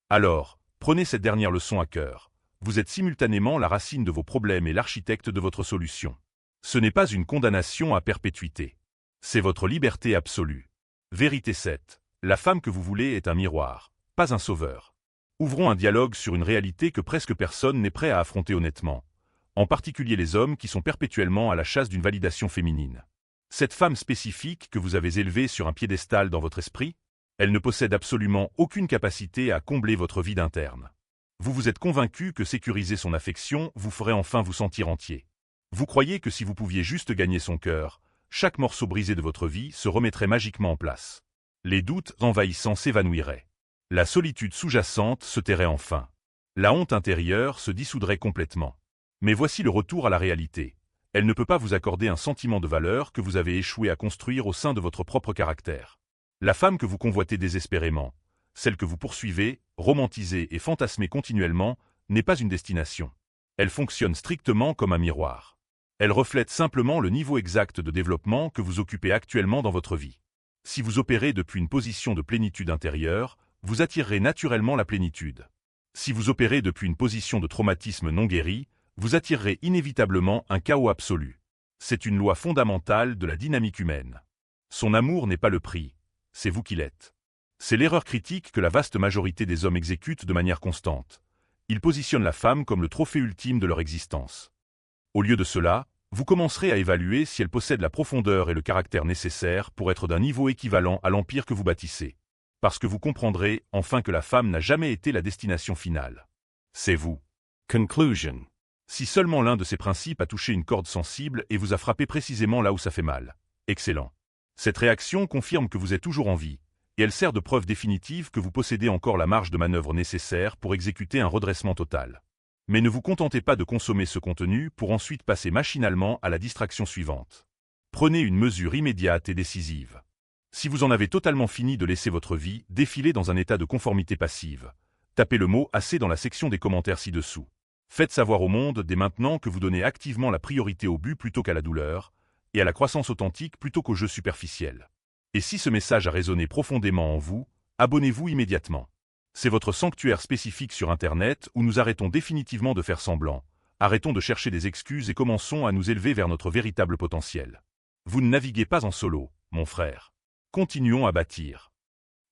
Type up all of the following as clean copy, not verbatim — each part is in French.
Alors, prenez cette dernière leçon à cœur. Vous êtes simultanément la racine de vos problèmes et l'architecte de votre solution. Ce n'est pas une condamnation à perpétuité. C'est votre liberté absolue. Vérité 7. La femme que vous voulez est un miroir, pas un sauveur. Ouvrons un dialogue sur une réalité que presque personne n'est prêt à affronter honnêtement, en particulier les hommes qui sont perpétuellement à la chasse d'une validation féminine. Cette femme spécifique que vous avez élevée sur un piédestal dans votre esprit, elle ne possède absolument aucune capacité à combler votre vide interne. Vous vous êtes convaincu que sécuriser son affection vous ferait enfin vous sentir entier. Vous croyez que si vous pouviez juste gagner son cœur, chaque morceau brisé de votre vie se remettrait magiquement en place. Les doutes envahissants s'évanouiraient. La solitude sous-jacente se tairait enfin. La honte intérieure se dissoudrait complètement. Mais voici le retour à la réalité. Elle ne peut pas vous accorder un sentiment de valeur que vous avez échoué à construire au sein de votre propre caractère. La femme que vous convoitez désespérément, celle que vous poursuivez, romantisez et fantasmez continuellement, n'est pas une destination. Elle fonctionne strictement comme un miroir. Elle reflète simplement le niveau exact de développement que vous occupez actuellement dans votre vie. Si vous opérez depuis une position de plénitude intérieure, vous attirerez naturellement la plénitude. Si vous opérez depuis une position de traumatisme non guéri, vous attirerez inévitablement un chaos absolu. C'est une loi fondamentale de la dynamique humaine. Son amour n'est pas le prix, c'est vous qui l'êtes. C'est l'erreur critique que la vaste majorité des hommes exécutent de manière constante. Ils positionnent la femme comme le trophée ultime de leur existence. Au lieu de cela, vous commencerez à évaluer si elle possède la profondeur et le caractère nécessaires pour être d'un niveau équivalent à l'empire que vous bâtissez. Parce que vous comprendrez enfin que la femme n'a jamais été la destination finale. C'est vous. Conclusion. Si seulement l'un de ces principes a touché une corde sensible et vous a frappé précisément là où ça fait mal. Excellent. Cette réaction confirme que vous êtes toujours en vie, et elle sert de preuve définitive que vous possédez encore la marge de manœuvre nécessaire pour exécuter un redressement total. Mais ne vous contentez pas de consommer ce contenu pour ensuite passer machinalement à la distraction suivante. Prenez une mesure immédiate et décisive. Si vous en avez totalement fini de laisser votre vie défiler dans un état de conformité passive, tapez le mot « assez » dans la section des commentaires ci-dessous. Faites savoir au monde dès maintenant que vous donnez activement la priorité au but plutôt qu'à la douleur, et à la croissance authentique plutôt qu'au jeu superficiel. Et si ce message a résonné profondément en vous, abonnez-vous immédiatement. C'est votre sanctuaire spécifique sur Internet où nous arrêtons définitivement de faire semblant, arrêtons de chercher des excuses et commençons à nous élever vers notre véritable potentiel. Vous ne naviguez pas en solo, mon frère. Continuons à bâtir.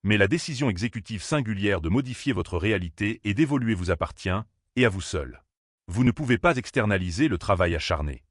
Mais la décision exécutive singulière de modifier votre réalité et d'évoluer vous appartient, et à vous seul. Vous ne pouvez pas externaliser le travail acharné.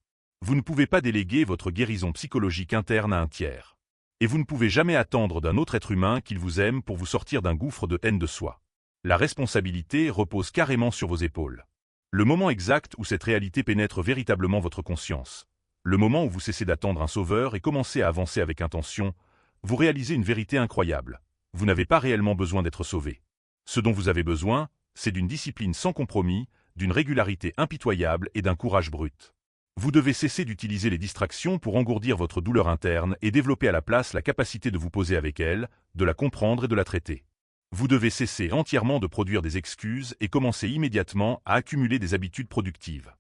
Vous ne pouvez pas déléguer votre guérison psychologique interne à un tiers. Et vous ne pouvez jamais attendre d'un autre être humain qu'il vous aime pour vous sortir d'un gouffre de haine de soi. La responsabilité repose carrément sur vos épaules. Le moment exact où cette réalité pénètre véritablement votre conscience, le moment où vous cessez d'attendre un sauveur et commencez à avancer avec intention, vous réalisez une vérité incroyable. Vous n'avez pas réellement besoin d'être sauvé. Ce dont vous avez besoin, c'est d'une discipline sans compromis, d'une régularité impitoyable et d'un courage brut. Vous devez cesser d'utiliser les distractions pour engourdir votre douleur interne et développer à la place la capacité de vous poser avec elle, de la comprendre et de la traiter. Vous devez cesser entièrement de produire des excuses et commencer immédiatement à accumuler des habitudes productives.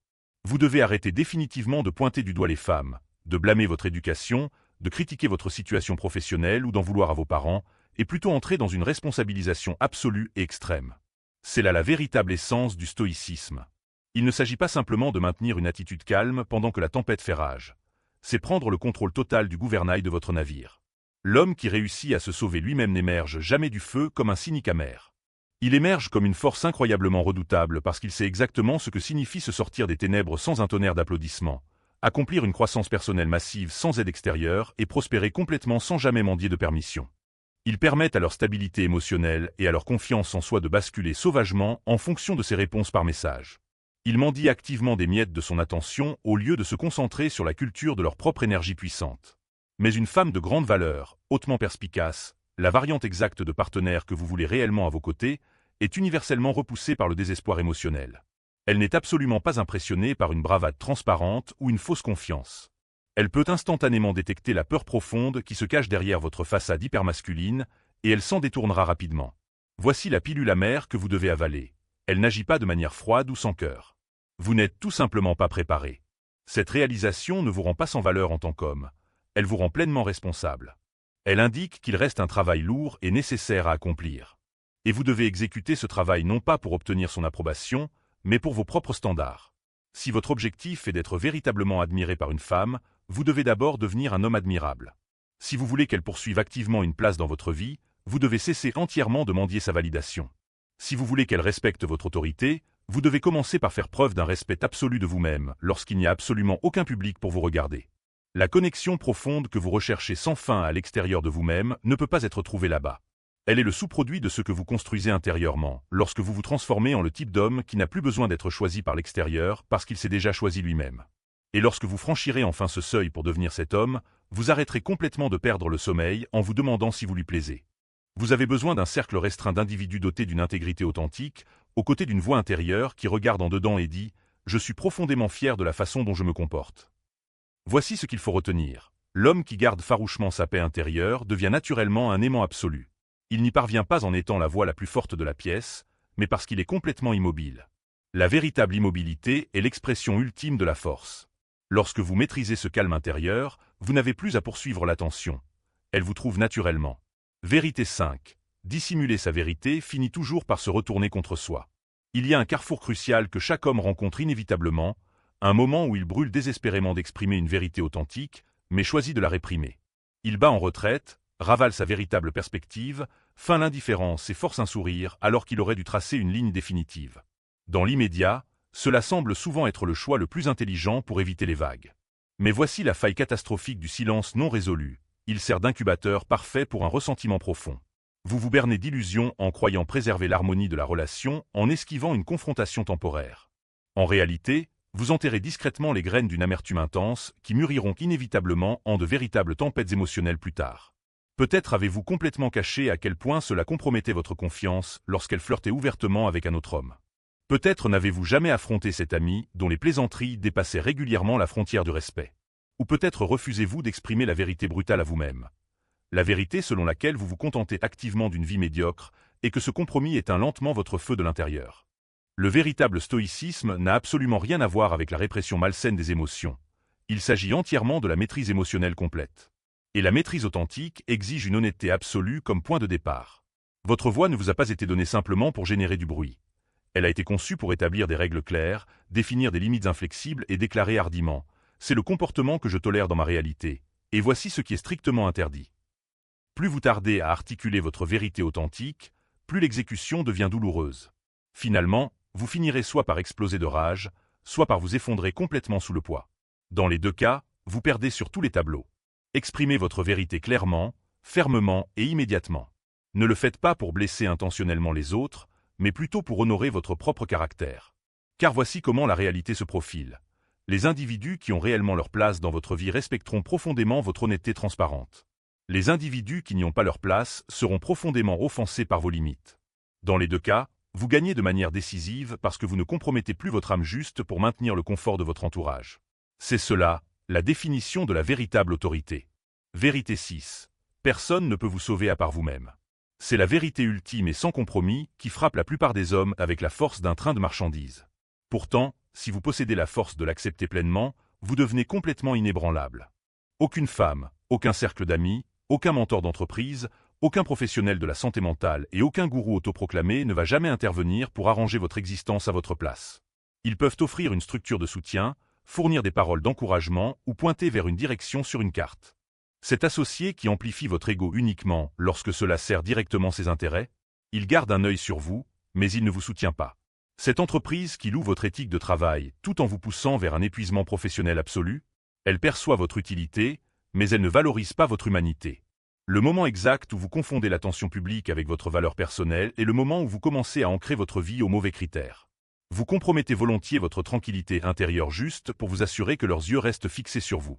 Vous devez arrêter définitivement de pointer du doigt les femmes, de blâmer votre éducation, de critiquer votre situation professionnelle ou d'en vouloir à vos parents, et plutôt entrer dans une responsabilisation absolue et extrême. C'est là la véritable essence du stoïcisme. Il ne s'agit pas simplement de maintenir une attitude calme pendant que la tempête fait rage. C'est prendre le contrôle total du gouvernail de votre navire. L'homme qui réussit à se sauver lui-même n'émerge jamais du feu comme un cynique amer. Il émerge comme une force incroyablement redoutable parce qu'il sait exactement ce que signifie se sortir des ténèbres sans un tonnerre d'applaudissements, accomplir une croissance personnelle massive sans aide extérieure et prospérer complètement sans jamais mendier de permission. Ils permettent à leur stabilité émotionnelle et à leur confiance en soi de basculer sauvagement en fonction de ses réponses par message. Ils mendient activement des miettes de son attention au lieu de se concentrer sur la culture de leur propre énergie puissante. Mais une femme de grande valeur, hautement perspicace, la variante exacte de partenaire que vous voulez réellement à vos côtés, est universellement repoussée par le désespoir émotionnel. Elle n'est absolument pas impressionnée par une bravade transparente ou une fausse confiance. Elle peut instantanément détecter la peur profonde qui se cache derrière votre façade hypermasculine, et elle s'en détournera rapidement. Voici la pilule amère que vous devez avaler. Elle n'agit pas de manière froide ou sans cœur. Vous n'êtes tout simplement pas préparé. Cette réalisation ne vous rend pas sans valeur en tant qu'homme. Elle vous rend pleinement responsable. Elle indique qu'il reste un travail lourd et nécessaire à accomplir. Et vous devez exécuter ce travail non pas pour obtenir son approbation, mais pour vos propres standards. Si votre objectif est d'être véritablement admiré par une femme, vous devez d'abord devenir un homme admirable. Si vous voulez qu'elle poursuive activement une place dans votre vie, vous devez cesser entièrement de mendier sa validation. Si vous voulez qu'elle respecte votre autorité, vous devez commencer par faire preuve d'un respect absolu de vous-même lorsqu'il n'y a absolument aucun public pour vous regarder. La connexion profonde que vous recherchez sans fin à l'extérieur de vous-même ne peut pas être trouvée là-bas. Elle est le sous-produit de ce que vous construisez intérieurement, lorsque vous vous transformez en le type d'homme qui n'a plus besoin d'être choisi par l'extérieur parce qu'il s'est déjà choisi lui-même. Et lorsque vous franchirez enfin ce seuil pour devenir cet homme, vous arrêterez complètement de perdre le sommeil en vous demandant si vous lui plaisez. Vous avez besoin d'un cercle restreint d'individus dotés d'une intégrité authentique, aux côtés d'une voix intérieure qui regarde en dedans et dit « Je suis profondément fier de la façon dont je me comporte ». Voici ce qu'il faut retenir. L'homme qui garde farouchement sa paix intérieure devient naturellement un aimant absolu. Il n'y parvient pas en étant la voix la plus forte de la pièce, mais parce qu'il est complètement immobile. La véritable immobilité est l'expression ultime de la force. Lorsque vous maîtrisez ce calme intérieur, vous n'avez plus à poursuivre l'attention. Elle vous trouve naturellement. Vérité 5. Dissimuler sa vérité finit toujours par se retourner contre soi. Il y a un carrefour crucial que chaque homme rencontre inévitablement, un moment où il brûle désespérément d'exprimer une vérité authentique, mais choisit de la réprimer. Il bat en retraite, ravale sa véritable perspective, feint l'indifférence et force un sourire alors qu'il aurait dû tracer une ligne définitive. Dans l'immédiat, cela semble souvent être le choix le plus intelligent pour éviter les vagues. Mais voici la faille catastrophique du silence non résolu. Il sert d'incubateur parfait pour un ressentiment profond. Vous vous bernez d'illusions en croyant préserver l'harmonie de la relation en esquivant une confrontation temporaire. En réalité, vous enterrez discrètement les graines d'une amertume intense qui mûriront inévitablement en de véritables tempêtes émotionnelles plus tard. Peut-être avez-vous complètement caché à quel point cela compromettait votre confiance lorsqu'elle flirtait ouvertement avec un autre homme. Peut-être n'avez-vous jamais affronté cet ami dont les plaisanteries dépassaient régulièrement la frontière du respect. Ou peut-être refusez-vous d'exprimer la vérité brutale à vous-même. La vérité selon laquelle vous vous contentez activement d'une vie médiocre et que ce compromis éteint lentement votre feu de l'intérieur. Le véritable stoïcisme n'a absolument rien à voir avec la répression malsaine des émotions. Il s'agit entièrement de la maîtrise émotionnelle complète. Et la maîtrise authentique exige une honnêteté absolue comme point de départ. Votre voix ne vous a pas été donnée simplement pour générer du bruit. Elle a été conçue pour établir des règles claires, définir des limites inflexibles et déclarer hardiment « C'est le comportement que je tolère dans ma réalité, et voici ce qui est strictement interdit ». Plus vous tardez à articuler votre vérité authentique, plus l'exécution devient douloureuse. Finalement, vous finirez soit par exploser de rage, soit par vous effondrer complètement sous le poids. Dans les deux cas, vous perdez sur tous les tableaux. Exprimez votre vérité clairement, fermement et immédiatement. Ne le faites pas pour blesser intentionnellement les autres, mais plutôt pour honorer votre propre caractère. Car voici comment la réalité se profile. Les individus qui ont réellement leur place dans votre vie respecteront profondément votre honnêteté transparente. Les individus qui n'y ont pas leur place seront profondément offensés par vos limites. Dans les deux cas, vous gagnez de manière décisive parce que vous ne compromettez plus votre âme juste pour maintenir le confort de votre entourage. C'est cela, la définition de la véritable autorité. Vérité 6. Personne ne peut vous sauver à part vous-même. C'est la vérité ultime et sans compromis qui frappe la plupart des hommes avec la force d'un train de marchandises. Pourtant, si vous possédez la force de l'accepter pleinement, vous devenez complètement inébranlable. Aucune femme, aucun cercle d'amis, aucun mentor d'entreprise, aucun professionnel de la santé mentale et aucun gourou autoproclamé ne va jamais intervenir pour arranger votre existence à votre place. Ils peuvent offrir une structure de soutien, fournir des paroles d'encouragement ou pointer vers une direction sur une carte. Cet associé qui amplifie votre ego uniquement lorsque cela sert directement ses intérêts, il garde un œil sur vous, mais il ne vous soutient pas. Cette entreprise qui loue votre éthique de travail tout en vous poussant vers un épuisement professionnel absolu, elle perçoit votre utilité, mais elle ne valorise pas votre humanité. Le moment exact où vous confondez l'attention publique avec votre valeur personnelle est le moment où vous commencez à ancrer votre vie aux mauvais critères. Vous compromettez volontiers votre tranquillité intérieure juste pour vous assurer que leurs yeux restent fixés sur vous.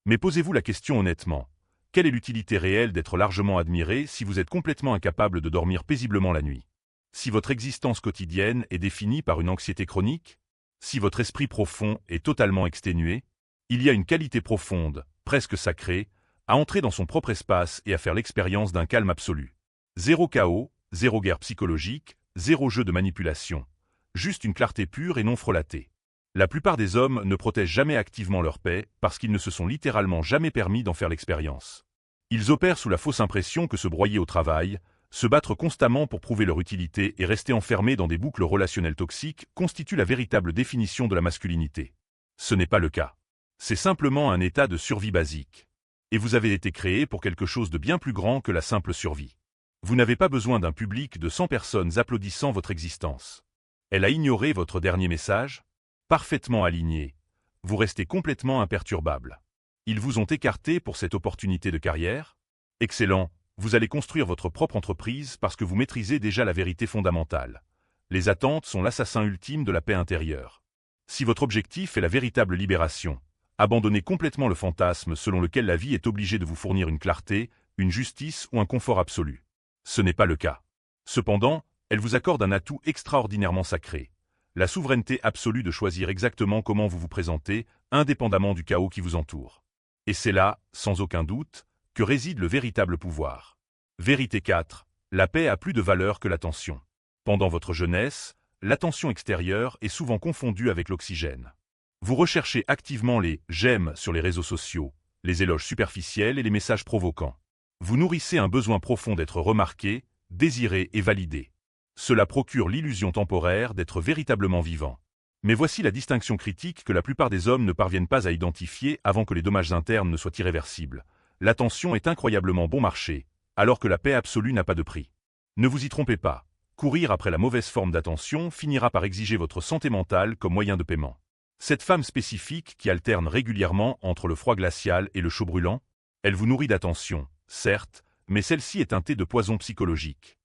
Mais posez-vous la question honnêtement. Quelle est l'utilité réelle d'être largement admiré si vous êtes complètement incapable de dormir paisiblement la nuit? Si votre existence quotidienne est définie par une anxiété chronique? Si votre esprit profond est totalement exténué? Il y a une qualité profonde, presque sacrée, à entrer dans son propre espace et à faire l'expérience d'un calme absolu. Zéro chaos, zéro guerre psychologique, zéro jeu de manipulation. Juste une clarté pure et non frelatée. La plupart des hommes ne protègent jamais activement leur paix parce qu'ils ne se sont littéralement jamais permis d'en faire l'expérience. Ils opèrent sous la fausse impression que se broyer au travail, Se battre constamment pour prouver leur utilité et rester enfermé dans des boucles relationnelles toxiques constitue la véritable définition de la masculinité. Ce n'est pas le cas. C'est simplement un état de survie basique. Et vous avez été créé pour quelque chose de bien plus grand que la simple survie. Vous n'avez pas besoin d'un public de 100 personnes applaudissant votre existence. Elle a ignoré votre dernier message? Parfaitement aligné. Vous restez complètement imperturbable. Ils vous ont écarté pour cette opportunité de carrière? Excellent. Vous allez construire votre propre entreprise parce que vous maîtrisez déjà la vérité fondamentale. Les attentes sont l'assassin ultime de la paix intérieure. Si votre objectif est la véritable libération, abandonnez complètement le fantasme selon lequel la vie est obligée de vous fournir une clarté, une justice ou un confort absolu. Ce n'est pas le cas. Cependant, elle vous accorde un atout extraordinairement sacré, la souveraineté absolue de choisir exactement comment vous vous présentez, indépendamment du chaos qui vous entoure. Et c'est là, sans aucun doute, que réside le véritable pouvoir. Vérité 4. La paix a plus de valeur que l'attention. Pendant votre jeunesse, l'attention extérieure est souvent confondue avec l'oxygène. Vous recherchez activement les « j'aime » sur les réseaux sociaux, les éloges superficiels et les messages provoquants. Vous nourrissez un besoin profond d'être remarqué, désiré et validé. Cela procure l'illusion temporaire d'être véritablement vivant. Mais voici la distinction critique que la plupart des hommes ne parviennent pas à identifier avant que les dommages internes ne soient irréversibles. L'attention est incroyablement bon marché, alors que la paix absolue n'a pas de prix. Ne vous y trompez pas, courir après la mauvaise forme d'attention finira par exiger votre santé mentale comme moyen de paiement. Cette femme spécifique qui alterne régulièrement entre le froid glacial et le chaud brûlant, elle vous nourrit d'attention, certes, mais celle-ci est teintée de poison psychologique.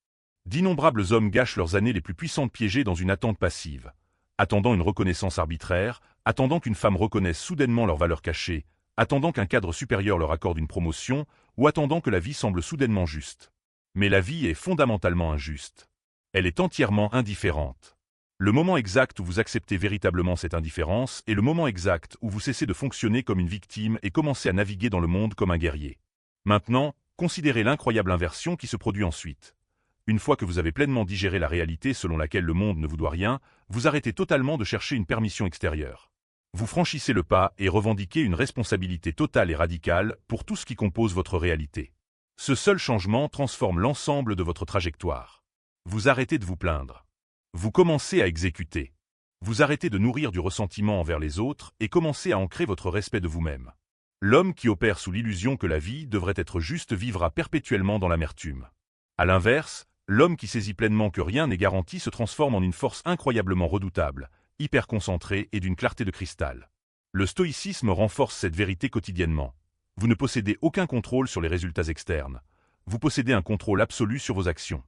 D'innombrables hommes gâchent leurs années les plus puissantes piégés dans une attente passive, attendant une reconnaissance arbitraire, attendant qu'une femme reconnaisse soudainement leur valeur cachée, attendant qu'un cadre supérieur leur accorde une promotion, ou attendant que la vie semble soudainement juste. Mais la vie est fondamentalement injuste. Elle est entièrement indifférente. Le moment exact où vous acceptez véritablement cette indifférence est le moment exact où vous cessez de fonctionner comme une victime et commencez à naviguer dans le monde comme un guerrier. Maintenant, considérez l'incroyable inversion qui se produit ensuite. Une fois que vous avez pleinement digéré la réalité selon laquelle le monde ne vous doit rien, vous arrêtez totalement de chercher une permission extérieure. Vous franchissez le pas et revendiquez une responsabilité totale et radicale pour tout ce qui compose votre réalité. Ce seul changement transforme l'ensemble de votre trajectoire. Vous arrêtez de vous plaindre. Vous commencez à exécuter. Vous arrêtez de nourrir du ressentiment envers les autres et commencez à ancrer votre respect de vous-même. L'homme qui opère sous l'illusion que la vie devrait être juste vivra perpétuellement dans l'amertume. À l'inverse, l'homme qui saisit pleinement que rien n'est garanti se transforme en une force incroyablement redoutable, hyper concentrée et d'une clarté de cristal. Le stoïcisme renforce cette vérité quotidiennement. Vous ne possédez aucun contrôle sur les résultats externes. Vous possédez un contrôle absolu sur vos actions.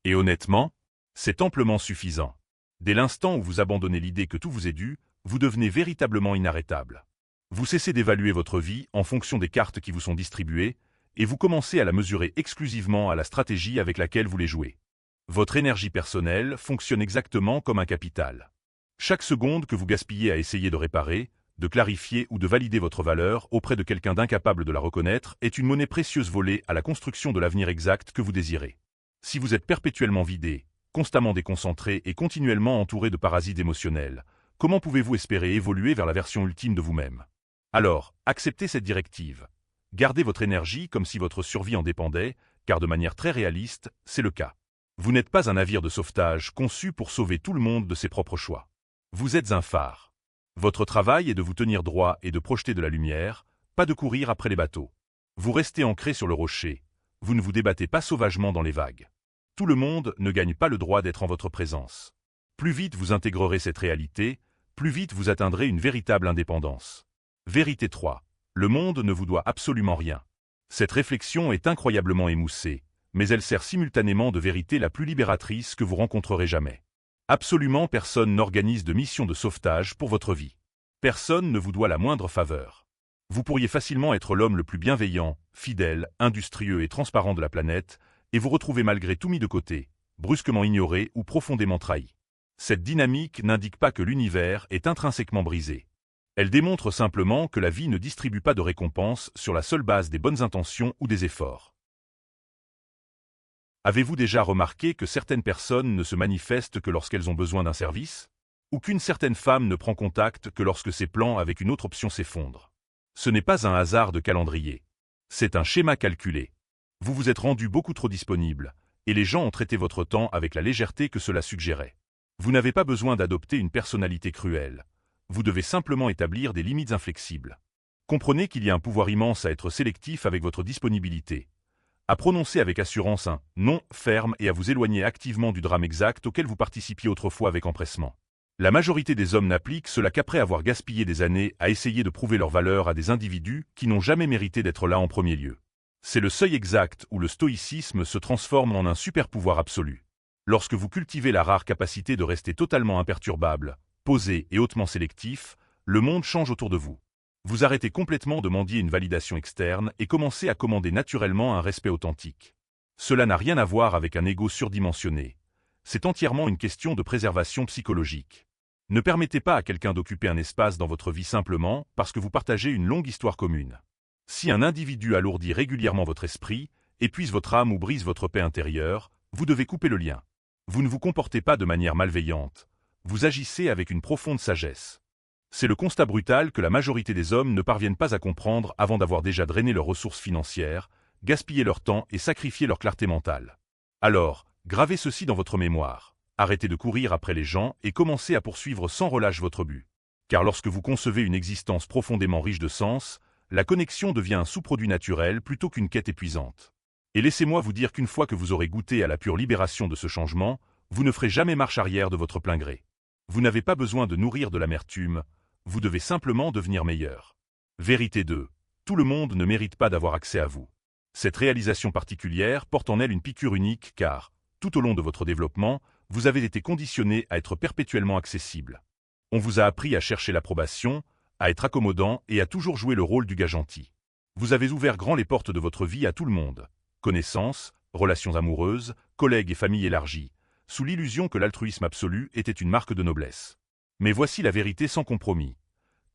Et honnêtement, c'est amplement suffisant. Dès l'instant où vous abandonnez l'idée que tout vous est dû, vous devenez véritablement inarrêtable. Vous cessez d'évaluer votre vie en fonction des cartes qui vous sont distribuées, et vous commencez à la mesurer exclusivement à la stratégie avec laquelle vous les jouez. Votre énergie personnelle fonctionne exactement comme un capital. Chaque seconde que vous gaspillez à essayer de réparer, de clarifier ou de valider votre valeur auprès de quelqu'un d'incapable de la reconnaître est une monnaie précieuse volée à la construction de l'avenir exact que vous désirez. Si vous êtes perpétuellement vidé, constamment déconcentré et continuellement entouré de parasites émotionnels, comment pouvez-vous espérer évoluer vers la version ultime de vous-même? Alors, acceptez cette directive. Gardez votre énergie comme si votre survie en dépendait, car de manière très réaliste, c'est le cas. Vous n'êtes pas un navire de sauvetage conçu pour sauver tout le monde de ses propres choix. Vous êtes un phare. Votre travail est de vous tenir droit et de projeter de la lumière, pas de courir après les bateaux. Vous restez ancré sur le rocher. Vous ne vous débattez pas sauvagement dans les vagues. Tout le monde ne gagne pas le droit d'être en votre présence. Plus vite vous intégrerez cette réalité, plus vite vous atteindrez une véritable indépendance. Vérité 3. Le monde ne vous doit absolument rien. Cette réflexion est incroyablement émoussée, mais elle sert simultanément de vérité la plus libératrice que vous rencontrerez jamais. Absolument personne n'organise de mission de sauvetage pour votre vie. Personne ne vous doit la moindre faveur. Vous pourriez facilement être l'homme le plus bienveillant, fidèle, industrieux et transparent de la planète, et vous retrouver malgré tout mis de côté, brusquement ignoré ou profondément trahi. Cette dynamique n'indique pas que l'univers est intrinsèquement brisé. Elle démontre simplement que la vie ne distribue pas de récompenses sur la seule base des bonnes intentions ou des efforts. Avez-vous déjà remarqué que certaines personnes ne se manifestent que lorsqu'elles ont besoin d'un service? Ou qu'une certaine femme ne prend contact que lorsque ses plans avec une autre option s'effondrent? Ce n'est pas un hasard de calendrier. C'est un schéma calculé. Vous vous êtes rendu beaucoup trop disponible, et les gens ont traité votre temps avec la légèreté que cela suggérait. Vous n'avez pas besoin d'adopter une personnalité cruelle. Vous devez simplement établir des limites inflexibles. Comprenez qu'il y a un pouvoir immense à être sélectif avec votre disponibilité, à prononcer avec assurance un « non » ferme et à vous éloigner activement du drame exact auquel vous participiez autrefois avec empressement. La majorité des hommes n'appliquent cela qu'après avoir gaspillé des années à essayer de prouver leur valeur à des individus qui n'ont jamais mérité d'être là en premier lieu. C'est le seuil exact où le stoïcisme se transforme en un super-pouvoir absolu. Lorsque vous cultivez la rare capacité de rester totalement imperturbable, posé et hautement sélectif, le monde change autour de vous. Vous arrêtez complètement de mendier une validation externe et commencez à commander naturellement un respect authentique. Cela n'a rien à voir avec un ego surdimensionné. C'est entièrement une question de préservation psychologique. Ne permettez pas à quelqu'un d'occuper un espace dans votre vie simplement parce que vous partagez une longue histoire commune. Si un individu alourdit régulièrement votre esprit, épuise votre âme ou brise votre paix intérieure, vous devez couper le lien. Vous ne vous comportez pas de manière malveillante. Vous agissez avec une profonde sagesse. C'est le constat brutal que la majorité des hommes ne parviennent pas à comprendre avant d'avoir déjà drainé leurs ressources financières, gaspillé leur temps et sacrifié leur clarté mentale. Alors, gravez ceci dans votre mémoire. Arrêtez de courir après les gens et commencez à poursuivre sans relâche votre but. Car lorsque vous concevez une existence profondément riche de sens, la connexion devient un sous-produit naturel plutôt qu'une quête épuisante. Et laissez-moi vous dire qu'une fois que vous aurez goûté à la pure libération de ce changement, vous ne ferez jamais marche arrière de votre plein gré. Vous n'avez pas besoin de nourrir de l'amertume, vous devez simplement devenir meilleur. Vérité 2. Tout le monde ne mérite pas d'avoir accès à vous. Cette réalisation particulière porte en elle une piqûre unique car, tout au long de votre développement, vous avez été conditionné à être perpétuellement accessible. On vous a appris à chercher l'approbation, à être accommodant et à toujours jouer le rôle du gars gentil. Vous avez ouvert grand les portes de votre vie à tout le monde. Connaissances, relations amoureuses, collègues et famille élargies, sous l'illusion que l'altruisme absolu était une marque de noblesse. Mais voici la vérité sans compromis.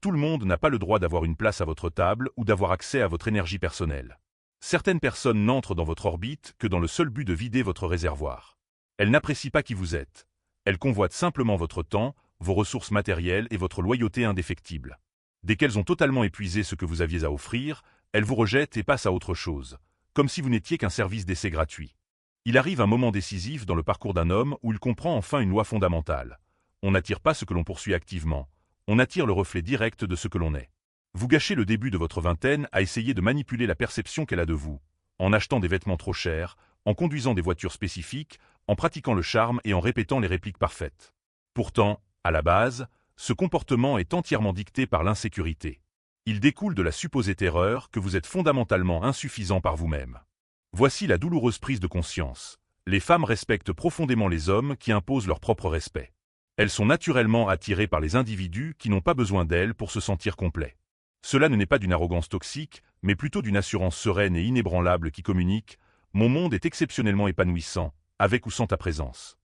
Tout le monde n'a pas le droit d'avoir une place à votre table ou d'avoir accès à votre énergie personnelle. Certaines personnes n'entrent dans votre orbite que dans le seul but de vider votre réservoir. Elles n'apprécient pas qui vous êtes. Elles convoitent simplement votre temps, vos ressources matérielles et votre loyauté indéfectible. Dès qu'elles ont totalement épuisé ce que vous aviez à offrir, elles vous rejettent et passent à autre chose, comme si vous n'étiez qu'un service d'essai gratuit. Il arrive un moment décisif dans le parcours d'un homme où il comprend enfin une loi fondamentale. On n'attire pas ce que l'on poursuit activement, on attire le reflet direct de ce que l'on est. Vous gâchez le début de votre vingtaine à essayer de manipuler la perception qu'elle a de vous, en achetant des vêtements trop chers, en conduisant des voitures spécifiques, en pratiquant le charme et en répétant les répliques parfaites. Pourtant, à la base, ce comportement est entièrement dicté par l'insécurité. Il découle de la supposée terreur que vous êtes fondamentalement insuffisant par vous-même. Voici la douloureuse prise de conscience. Les femmes respectent profondément les hommes qui imposent leur propre respect. Elles sont naturellement attirées par les individus qui n'ont pas besoin d'elles pour se sentir complets. Cela n'est pas d'une arrogance toxique, mais plutôt d'une assurance sereine et inébranlable qui communique « Mon monde est exceptionnellement épanouissant, avec ou sans ta présence ».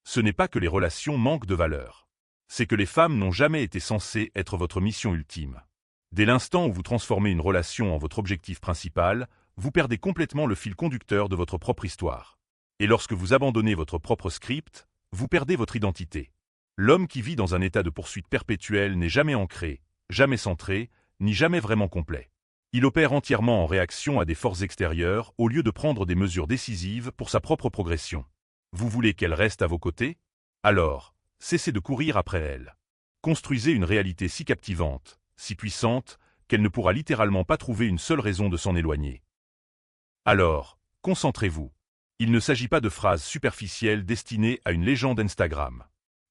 Ce n'est pas que les relations manquent de valeur. C'est que les femmes n'ont jamais été censées être votre mission ultime. Dès l'instant où vous transformez une relation en votre objectif principal, vous perdez complètement le fil conducteur de votre propre histoire. Et lorsque vous abandonnez votre propre script, vous perdez votre identité. L'homme qui vit dans un état de poursuite perpétuelle n'est jamais ancré, jamais centré, ni jamais vraiment complet. Il opère entièrement en réaction à des forces extérieures au lieu de prendre des mesures décisives pour sa propre progression. Vous voulez qu'elle reste à vos côtés? Alors, cessez de courir après elle. Construisez une réalité si captivante, si puissante, qu'elle ne pourra littéralement pas trouver une seule raison de s'en éloigner. Alors, concentrez-vous. Il ne s'agit pas de phrases superficielles destinées à une légende Instagram.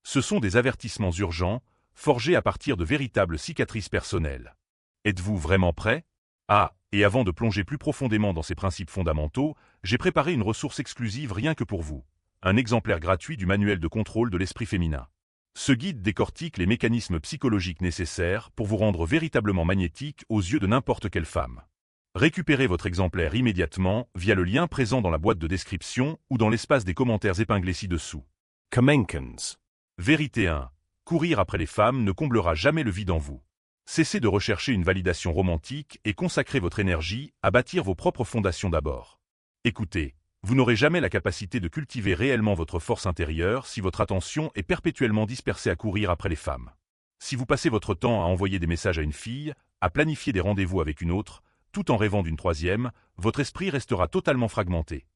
Ce sont des avertissements urgents, forgés à partir de véritables cicatrices personnelles. Êtes-vous vraiment prêt? Ah, et avant de plonger plus profondément dans ces principes fondamentaux, j'ai préparé une ressource exclusive rien que pour vous. Un exemplaire gratuit du manuel de contrôle de l'esprit féminin. Ce guide décortique les mécanismes psychologiques nécessaires pour vous rendre véritablement magnétique aux yeux de n'importe quelle femme. Récupérez votre exemplaire immédiatement via le lien présent dans la boîte de description ou dans l'espace des commentaires épinglés ci-dessous. Kamenkens. Vérité 1. Courir après les femmes ne comblera jamais le vide en vous. Cessez de rechercher une validation romantique et consacrez votre énergie à bâtir vos propres fondations d'abord. Écoutez, vous n'aurez jamais la capacité de cultiver réellement votre force intérieure si votre attention est perpétuellement dispersée à courir après les femmes. Si vous passez votre temps à envoyer des messages à une fille, à planifier des rendez-vous avec une autre, tout en rêvant d'une troisième, votre esprit restera totalement fragmenté.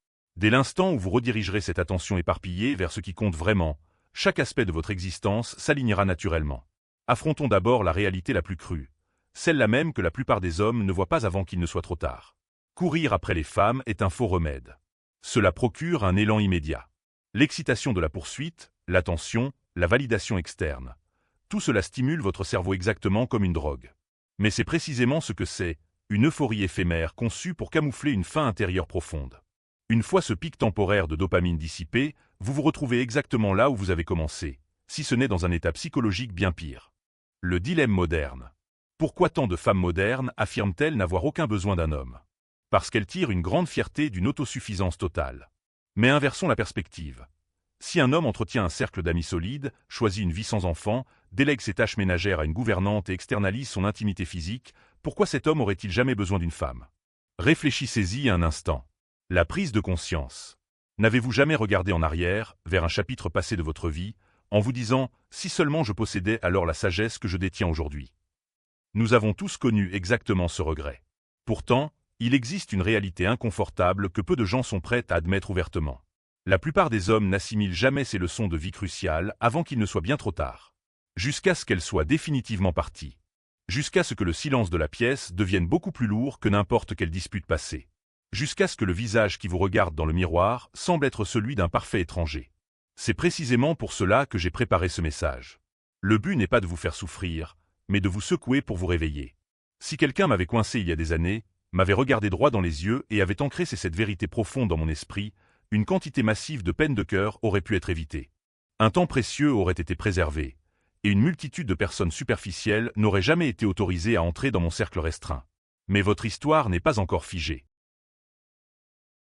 Dès l'instant où vous redirigerez cette attention éparpillée vers ce qui compte vraiment, chaque aspect de votre existence s'alignera naturellement. Affrontons d'abord la réalité la plus crue, celle-là même que la plupart des hommes ne voient pas avant qu'il ne soit trop tard. Courir après les femmes est un faux remède. Cela procure un élan immédiat. L'excitation de la poursuite, l'attention, la validation externe. Tout cela stimule votre cerveau exactement comme une drogue. Mais c'est précisément ce que c'est, une euphorie éphémère conçue pour camoufler une faim intérieure profonde. Une fois ce pic temporaire de dopamine dissipé, vous vous retrouvez exactement là où vous avez commencé, si ce n'est dans un état psychologique bien pire. Le dilemme moderne. Pourquoi tant de femmes modernes affirment-elles n'avoir aucun besoin d'un homme? Parce qu'elles tirent une grande fierté d'une autosuffisance totale. Mais inversons la perspective. Si un homme entretient un cercle d'amis solides, choisit une vie sans enfants, délègue ses tâches ménagères à une gouvernante et externalise son intimité physique, pourquoi cet homme aurait-il jamais besoin d'une femme? Réfléchissez-y un instant. La prise de conscience. N'avez-vous jamais regardé en arrière, vers un chapitre passé de votre vie, en vous disant « si seulement je possédais alors la sagesse que je détiens aujourd'hui ». Nous avons tous connu exactement ce regret. Pourtant, il existe une réalité inconfortable que peu de gens sont prêts à admettre ouvertement. La plupart des hommes n'assimilent jamais ces leçons de vie cruciales avant qu'il ne soit bien trop tard. Jusqu'à ce qu'elles soient définitivement parties. Jusqu'à ce que le silence de la pièce devienne beaucoup plus lourd que n'importe quelle dispute passée. Jusqu'à ce que le visage qui vous regarde dans le miroir semble être celui d'un parfait étranger. C'est précisément pour cela que j'ai préparé ce message. Le but n'est pas de vous faire souffrir, mais de vous secouer pour vous réveiller. Si quelqu'un m'avait coincé il y a des années, m'avait regardé droit dans les yeux et avait ancré cette vérité profonde dans mon esprit, une quantité massive de peines de cœur aurait pu être évitée. Un temps précieux aurait été préservé, et une multitude de personnes superficielles n'auraient jamais été autorisées à entrer dans mon cercle restreint. Mais votre histoire n'est pas encore figée.